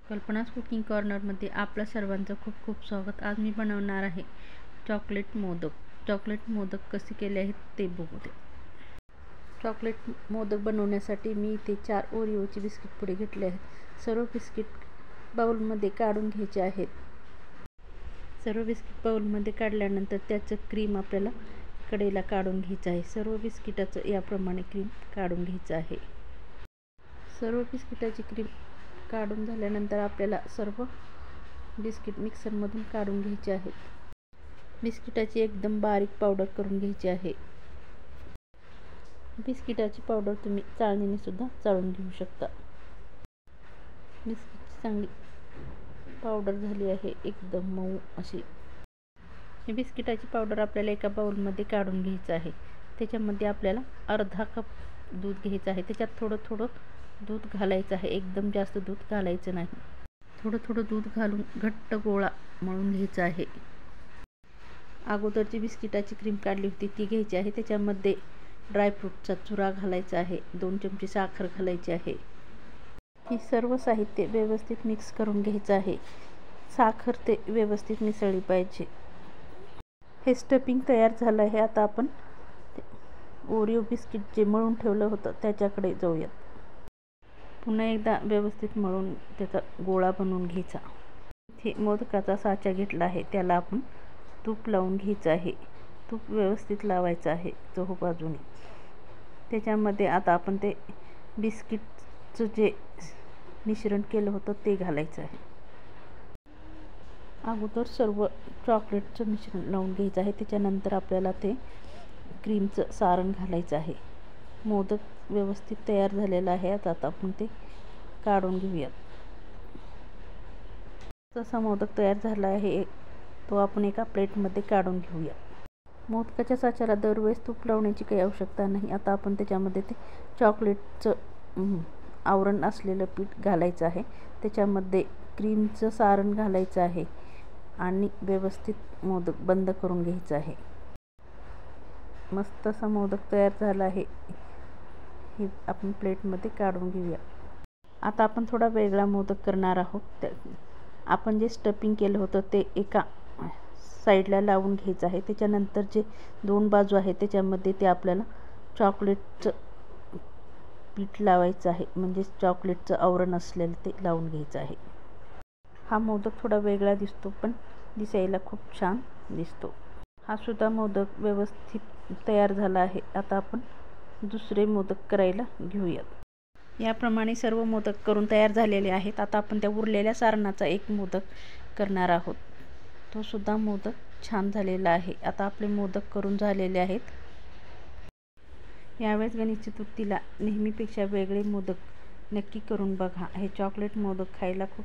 कल्पनाज cooking कॉर्नरमध्ये आपल्या सर्वांचं खूप खूप स्वागत। आज मी बनवणार आहे चॉकलेट मोदक। चॉकलेट मोदक कसे केले आहेत ते बघू दे। चॉकलेट मोदक बनवण्यासाठी मी इथे 4 ओरिओची बिस्किट पुडे घेतले आहेत। सर्व बिस्किट बाउलमध्ये काढून घ्यायचे आहेत। सर्व बिस्किट बाउलमध्ये काढल्यानंतर त्याचं क्रीम आपल्याला कढईला काढून घ्यायचं आहे। सर्व बिस्किटाचं याप्रमाणे क्रीम काढून घ्यायचं आहे। सर्व बिस्किटाची क्रीम काढून झाल्यानंतर आपल्याला सर्व बिस्किट मिक्सरमधून काढून घ्यायचे आहेत। बिस्किटाची एकदम बारीक पावडर करून घ्यायची आहे। बिस्किटाची पावडर तुम्ही चाळणीने सुद्धा चाळून घेऊ शकता। बिस्किटची चांगली पावडर झाली आहे, एकदम मऊ अशी। ही बिस्किटाची पावडर आपल्याला एका बाउलमध्ये काढून घ्यायचं आहे। त्याच्यामध्ये आपल्याला अर्धा कप दूध घ्यायचं आहे। त्याच्यात थोडं थोडं दूध घालायचं आहे, एकदम जास्त दूध घालायचं नाही। थोडं थोडं दूध घालून घट्ट गोळा मळून घ्यायचा आहे। अगोदरची बिस्किटाची क्रीम काढली होती ती घ्यायची आहे। त्याच्यामध्ये ड्रायफ्रूटचा चुरा घालायचा आहे, 2 चमचे साखर घालायची आहे। ही सर्व साहित्य व्यवस्थित मिक्स करून घ्यायचं आहे। साखर ते व्यवस्थित मिसळली पाहिजे। हे स्टफिंग तयार झालं आहे। आता आपण ओरिओ बिस्किट जे मळून ठेवलं होतं त्याच्याकडे जाऊयात। पुन्हा एकदा व्यवस्थित मळून त्याचा गोळा बनवून घ्यायचा। इथे मोदकाचा साचा घेतला आहे, त्याला आपण तूप लावून घ्यायचं आहे। तूप व्यवस्थित लावायचं आहे चहूबाजूने। त्याच्यामध्ये आता आपण ते बिस्किटचं जे मिश्रण केलं होतं ते घालायचं आहे। अगोदर सर्व चॉकलेटचं मिश्रण लावून घ्यायचं आहे। त्याच्यानंतर आपल्याला ते क्रीमचं सारण घालायचं आहे। मोदक व्यवस्थित तयार झालेला आहे। आता आपण ते काढून घेऊयात। जसा मोदक तयार झाला आहे तो आपण एका प्लेटमध्ये काढून घेऊया। मोदकाच्या साच्याला दरवेळेस तूप लावण्याची काही आवश्यकता नाही। आता आपण त्याच्यामध्ये ते चॉकलेटचं आवरण असलेलं पीठ घालायचं आहे। त्याच्यामध्ये क्रीमचं सारण घालायचं आहे आणि व्यवस्थित मोदक बंद करून घ्यायचं आहे। मस्त असा मोदक तयार झाला आहे। हे आपण प्लेटमध्ये काढून घेऊया। आता आपण थोडा वेगळा मोदक करणार आहोत। आपण जे स्टफिंग केलं होतं ते एका साईडला लावून घ्यायचं आहे। त्याच्यानंतर जे 2 बाजू आहेत त्याच्यामध्ये ते आपल्याला चॉकलेटचं पीठ लावायचं आहे, म्हणजे चॉकलेटचं आवरण असलेलं ते लावून घ्यायचं आहे। हा मोदक थोडा वेगळा दिसतो, पण दिसायला खूप छान दिसतो। हा सुद्धा मोदक व्यवस्थित तयार झाला आहे। आता आपण दुसरे मोदक करायला घेऊयात। याप्रमाणे सर्व मोदक करून तयार झालेले आहेत। आता आपण त्या उरलेल्या सारणाचा एक मोदक करणार आहोत। तो सुद्धा मोदक छान झालेला आहे। आता आपले मोदक करून झालेले आहेत। यावेळेस गणेश चतुर्थीला नेहमीपेक्षा वेगळे मोदक नक्की करून बघा। हे चॉकलेट मोदक खायला खूप